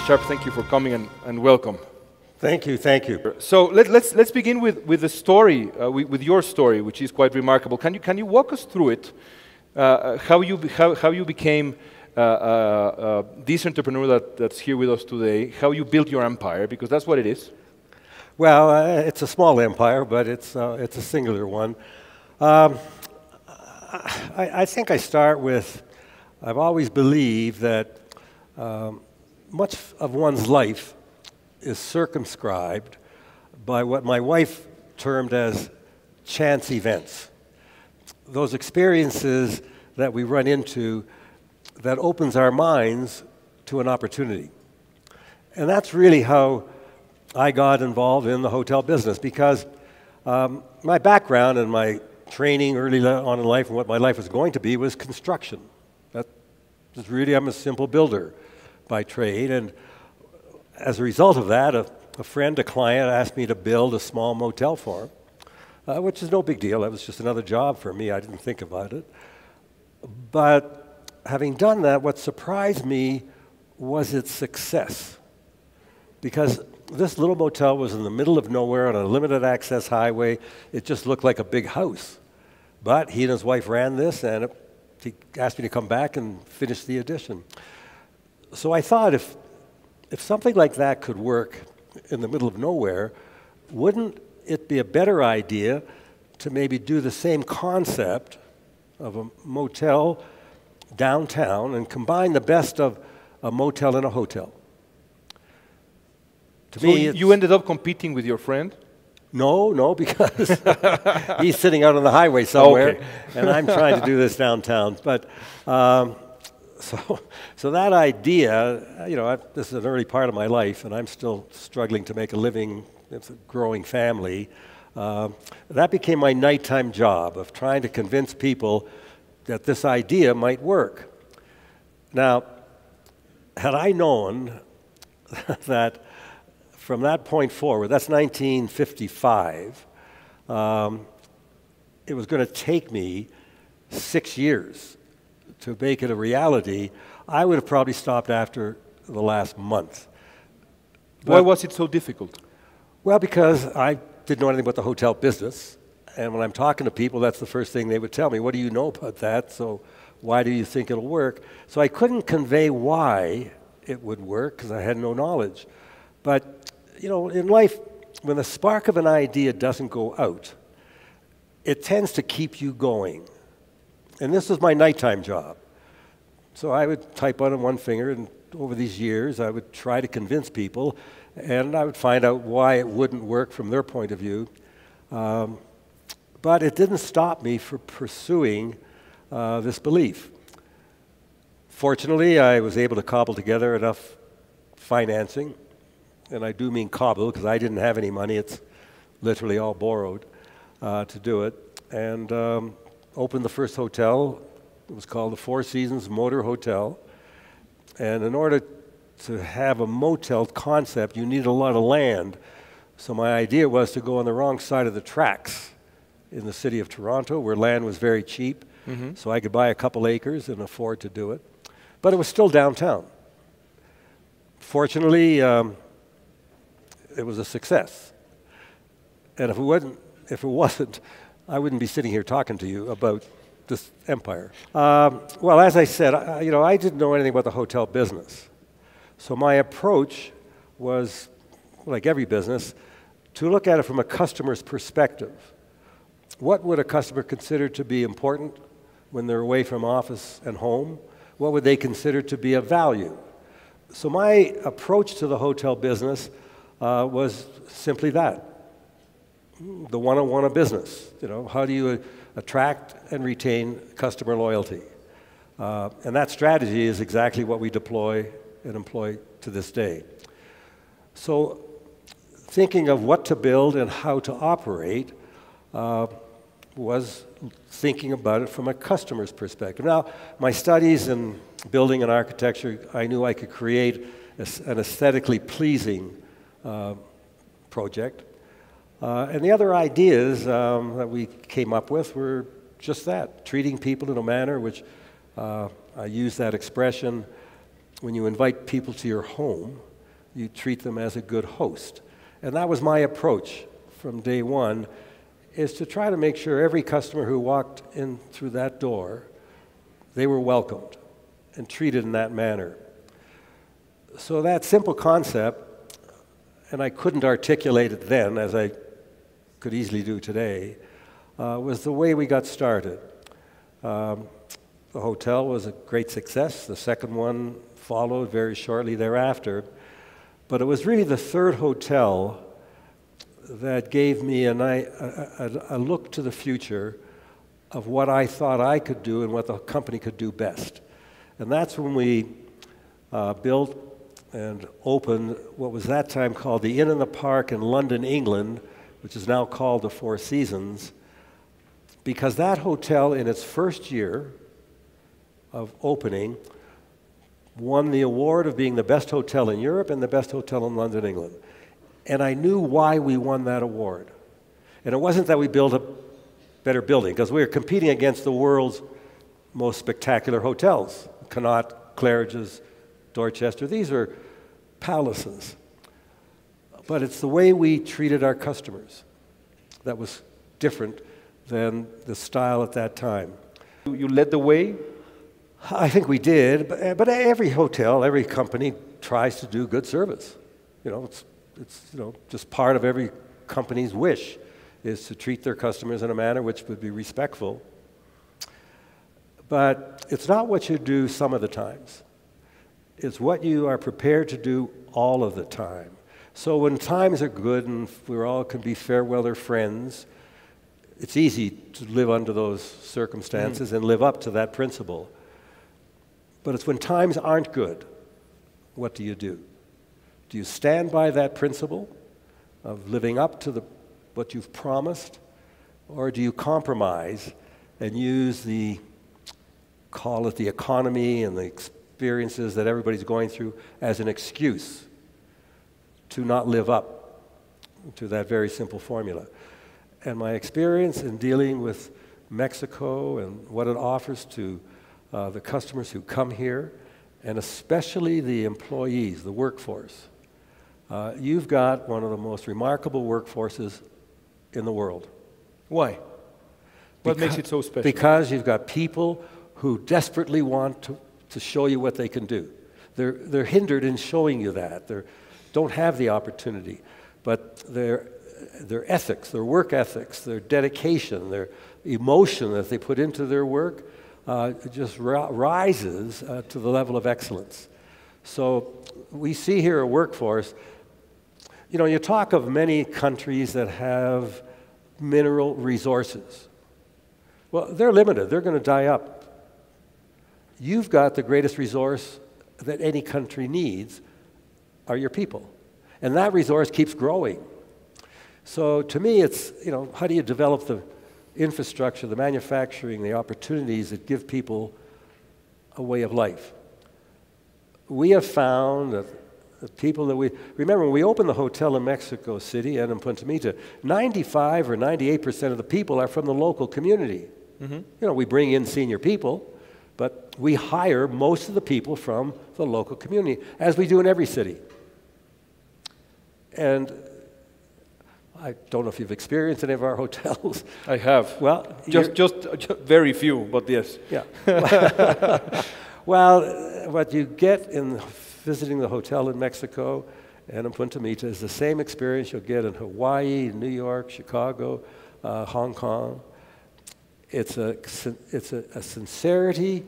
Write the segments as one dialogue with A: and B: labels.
A: Sharp, thank you for coming and welcome.
B: Thank you, thank you.
A: So let's begin with the story, with your story, which is quite remarkable. Can you walk us through it? How you became this entrepreneur that's here with us today? How you built your empire? Because that's what it is.
B: Well, it's a small empire, but it's a singular one. I think I start with, I've always believed that much of one's life is circumscribed by what my wife termed as chance events. Those experiences that we run into that opens our minds to an opportunity. And that's really how I got involved in the hotel business, because my background and my training early on in life and what my life was going to be was construction. That was really, I'm a simple builder by trade, and as a result of that, a friend, a client, asked me to build a small motel for him, which is no big deal. That was just another job for me. I didn't think about it. But having done that, what surprised me was its success, because this little motel was in the middle of nowhere on a limited access highway. It just looked like a big house. But he and his wife ran this, and he asked me to come back and finish the addition. So I thought, if something like that could work in the middle of nowhere, wouldn't it be a better idea to maybe do the same concept of a motel downtown and combine the best of a motel and a hotel? To
A: so
B: me,
A: you ended up competing with your friend?
B: No, because he's sitting out on the highway somewhere,
A: okay.
B: And I'm trying to do this downtown. But so that idea, this is an early part of my life, and I'm still struggling to make a living. It's a growing family. That became my nighttime job of trying to convince people that this idea might work. Now, had I known that from that point forward, that's 1955, it was going to take me 6 years to make it a reality, I would have probably stopped after the last month. But
A: why was it so difficult?
B: Well, because I didn't know anything about the hotel business, and when I'm talking to people, that's the first thing they would tell me. What do you know about that? So why do you think it'll work? So I couldn't convey why it would work because I had no knowledge. But in life, when the spark of an idea doesn't go out, it tends to keep you going. And this was my nighttime job. So I would type on one finger, and over these years, I would try to convince people, and I would find out why it wouldn't work from their point of view. But it didn't stop me from pursuing this belief. Fortunately, I was able to cobble together enough financing, and I do mean cobble because I didn't have any money. It's literally all borrowed to do it. And opened the first hotel. It was called the Four Seasons Motor Hotel. And in order to have a motel concept, you needed a lot of land. So my idea was to go on the wrong side of the tracks in the city of Toronto, where land was very cheap. Mm-hmm. So I could buy a couple acres and afford to do it. But it was still downtown. Fortunately, it was a success. And if it wasn't, I wouldn't be sitting here talking to you about this empire. Well, as I said, I didn't know anything about the hotel business. So my approach was, like every business, to look at it from a customer's perspective. What would a customer consider to be important when they're away from office and home? What would they consider to be of value? So my approach to the hotel business was simply that. The one-on-one of business. How do you attract and retain customer loyalty? And that strategy is exactly what we deploy and employ to this day. So thinking of what to build and how to operate was thinking about it from a customer's perspective. Now, my studies in building and architecture, I knew I could create an aesthetically pleasing project. And the other ideas that we came up with were just that, treating people in a manner which, I use that expression, when you invite people to your home, you treat them as a good host. And that was my approach from day one, is to try to make sure every customer who walked in through that door, they were welcomed and treated in that manner. So that simple concept, and I couldn't articulate it then as I could easily do today, was the way we got started. The hotel was a great success. The second one followed very shortly thereafter. But it was really the third hotel that gave me a look to the future of what I thought I could do and what the company could do best. And that's when we built and opened what was that time called the Inn in the Park in London, England, which is now called the Four Seasons, because that hotel in its first year of opening won the award of being the best hotel in Europe and the best hotel in London, England. And I knew why we won that award. And it wasn't that we built a better building, because we were competing against the world's most spectacular hotels. Connaught, Claridge's, Dorchester, these are palaces. But it's the way we treated our customers that was different than the style at that time.
A: You led the way?
B: I think we did, but every hotel, every company tries to do good service. You know, it's just part of every company's wish is to treat their customers in a manner which would be respectful. But it's not what you do some of the times. It's what you are prepared to do all of the time. So when times are good and we all can be fair weather friends, it's easy to live under those circumstances and live up to that principle. But it's when times aren't good, what do you do? Do you stand by that principle of living up to what you've promised? Or do you compromise and use call it the economy and the experiences that everybody's going through as an excuse to not live up to that very simple formula? And my experience in dealing with Mexico and what it offers to the customers who come here, and especially the employees, the workforce, you've got one of the most remarkable workforces in the world.
A: Why? What makes it so special?
B: Because you've got people who desperately want to show you what they can do. They're hindered in showing you that. They don't have the opportunity. But their ethics, their work ethics, their dedication, their emotion that they put into their work just rises to the level of excellence. So we see here a workforce. You know, you talk of many countries that have mineral resources. Well, they're limited. They're going to die up. You've got the greatest resource that any country needs are your people. And that resource keeps growing. So to me, it's, how do you develop the infrastructure, the manufacturing, the opportunities that give people a way of life? We have found that the people that remember when we opened the hotel in Mexico City and in Punta Mita, 95 or 98% of the people are from the local community. Mm-hmm. We bring in senior people, but we hire most of the people from the local community, as we do in every city. And I don't know if you've experienced any of our hotels.
A: I have.
B: Well,
A: just very few, but yes.
B: Yeah. Well, what you get in visiting the hotel in Mexico and in Punta Mita is the same experience you'll get in Hawaii, New York, Chicago, Hong Kong. It's a sincerity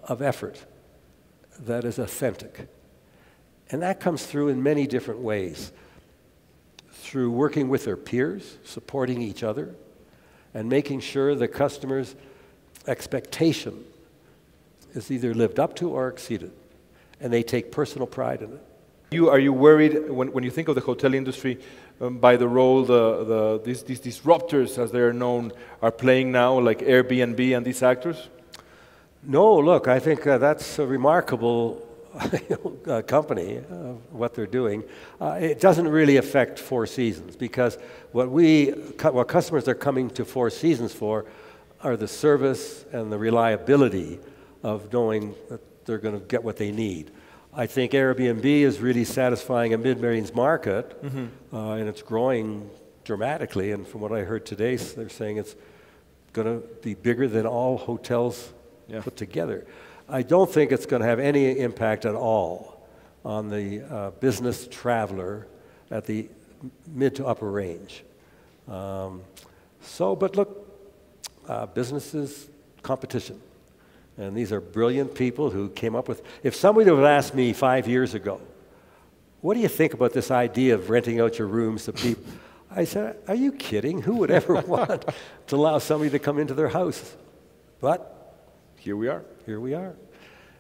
B: of effort that is authentic. And that comes through in many different ways. Through working with their peers, supporting each other, and making sure the customer's expectation is either lived up to or exceeded. And they take personal pride in it.
A: Are you worried when you think of the hotel industry by the role these disruptors, as they are known, are playing now, like Airbnb and these actors?
B: No, look, I think that's a remarkable company, what they're doing. It doesn't really affect Four Seasons, because what customers are coming to Four Seasons for are the service and the reliability of knowing that they're going to get what they need. I think Airbnb is really satisfying a mid-range market, and it's growing dramatically. And from what I heard today, they're saying it's going to be bigger than all hotels put together. I don't think it's going to have any impact at all on the business traveler at the mid to upper range. But look, business is competition. And these are brilliant people who came up with, if somebody would have asked me 5 years ago, what do you think about this idea of renting out your rooms to people? I said, are you kidding? Who would ever want to allow somebody to come into their house? But
A: here we are.
B: Here we are.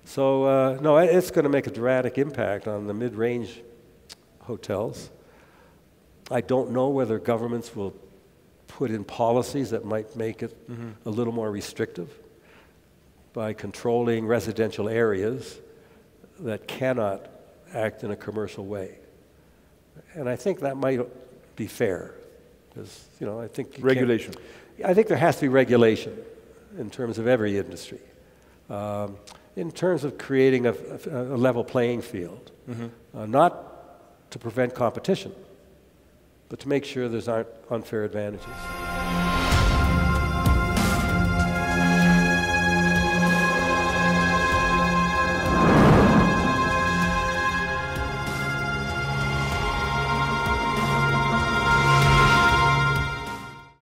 B: So, no, it's going to make a dramatic impact on the mid-range hotels. I don't know whether governments will put in policies that might make it a little more restrictive by controlling residential areas that cannot act in a commercial way. And I think that might be fair, because, you know, I think
A: regulation.
B: I think there has to be regulation in terms of every industry, in terms of creating a level playing field, not to prevent competition, but to make sure there's aren't unfair advantages.